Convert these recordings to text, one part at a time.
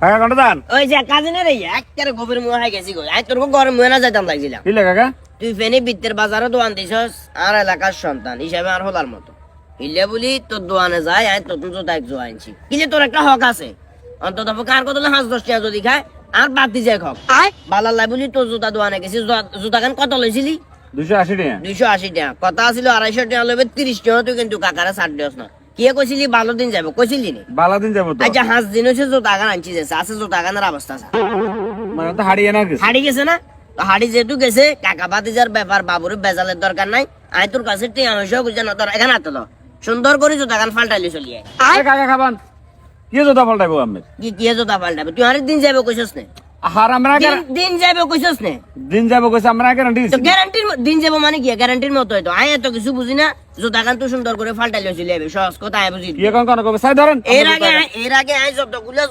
কাকা কোনটা দান ওই যে কাজিনে রে একবারে গভীর মুহ হয়ে গেছি গো আই তোর গরম মুহ না যাইতাম লাগছিলাম কি লে কাকা তুই ফেনি বিত্তের বাজারে দোয়ান দিছস আর এলাকার সন্তান হিসাবে আর হলার মতো ইলে বলি তোর দোয়ানে যায় আই তোর তো তাই জো আনছি কি যে তোর একটা হক আছে অন্তত কার কত 5-10 টাকা যদি খায় আর বাদ দি যায় হক বালার লাই বলি তোর জুতা দোয়ানে গেছিস জুতা খান কত লইছিলি 280 টাকা 280 টাকা কথা ছিল 250 টাকা লইবে 30 টাকা তুই কিন্তু কাকারে ছাড় দিস না কি কইছিলি ভালো দিন যাবো কইছিলি নি বালা দিন যাব তো আচ্ছা 5 দিন হইছে জুতা খান আনছি যে আছে জুতা খানের অবস্থা আছে মানে তো হারিয়ে না গেছে হাড়ি গেছে না তো হাড়ি যেহেতু গেছে কাকা বাতিজার ব্যাপার বাবুর বেজালের দরকার নাই আই তোর কাছে টিয়া হইছে বুঝছ না তোর এখানে আতো সুন্দর করে জুতা খান ফাল্টাইলি চলিয়ে কাকা খাবান কি জুতা পাল্টাইবো আমি কি জুতা ফাল্টাবে তুই আরেক দিন যাবে কইছস না আর আমরা দিন যাবে কইছস না দিন যাব কইছে আমরা গ্যারান্টি তো গ্যারান্টির দিন যাবো মানে কি গ্যারান্টির মতো হয়তো আই এত কিছু বুঝি না জুতা খান তুই সুন্দর করে ফাল্টাইলি চলিয়ে সহজ কথা আই বুঝি কি কোন কবে সাই ধরেন এর আগে আই যতগুলো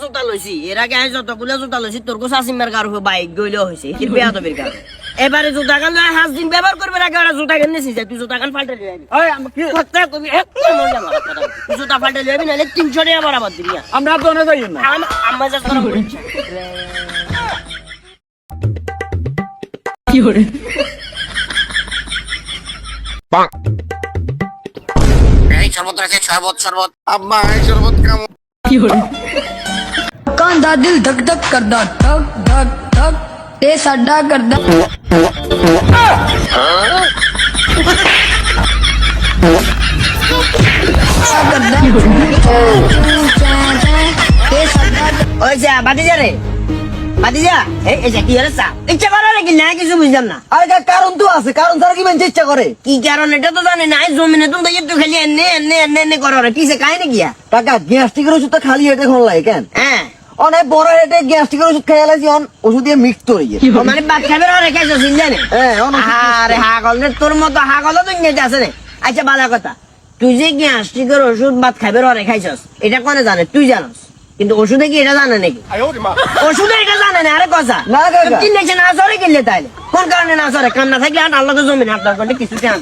জুতা লইছি তোর কো সাসিমার গার বাইক গইলেও হইছে কি বেয়াদবির কারণে এবারে জুতা খান 5 দিন ব্যবহার করবে আগে ওরা জুতা খান নিছিস তুই জুতা খান ফাল্টাইলি যাবি এই আমি কি কথা কবি একদম মজা মারা কথা তুই জুতা ফাল্টাইলি যাবি নালে 300 টাকা বরাবর দিবি আমরা তো না যাই না আম্মা যা করা বলছে কি হরে এই শরবত রাখে শরবত আম্মা এই শরবত কেমন কি হরে कांदा दिल धक धक करदा धक धक धक ते साडा करदा ওই যা বাতিজা রে বাতিজা এই যে কি হচ্ছে ইচ্ছা করে নাকি না কিছু বুঝলাম না আরে কারণ তো আছে কারণ ছাড়া কি মানুষ ইচ্ছা করে কি কারণ এটা তো জানি না জমিনে তুমি একটু খালি এনে করো রে কিসে কাহিনী গিয়া কাকা গ্যাস্ট্রিকের ওষুধটা খালি হেঁটে এখন লাগে কেন হ্যাঁ অনেক বড় হেঁটে গ্যাস্ট্রিকের ওষুধ খাই আলাইছি ওষুধ দিয়ে মিক্স করে গিয়ে ও মানে বাদ খাবে রে খাইছো জানি হ্যাঁ আরে হাগল রে তোর মতো হাগল তো নিতে আছে রে আচ্ছা ভালো কথা তুই যে গ্যাস্ট্রিকের ওষুধ বাদ খাবে রে খাইছস এটা কোনে জানে তুই জানোস কিন্তু ওষুধে কি এটা জানে নাকি ওষুধে এটা জানে না আরে কথা না কাকা কিনলে না সরে কিনলে তাইলে কোন কারণে না সরে কান্না থাকলে আর আল্লাহ জমিন আপনার কিছু জানা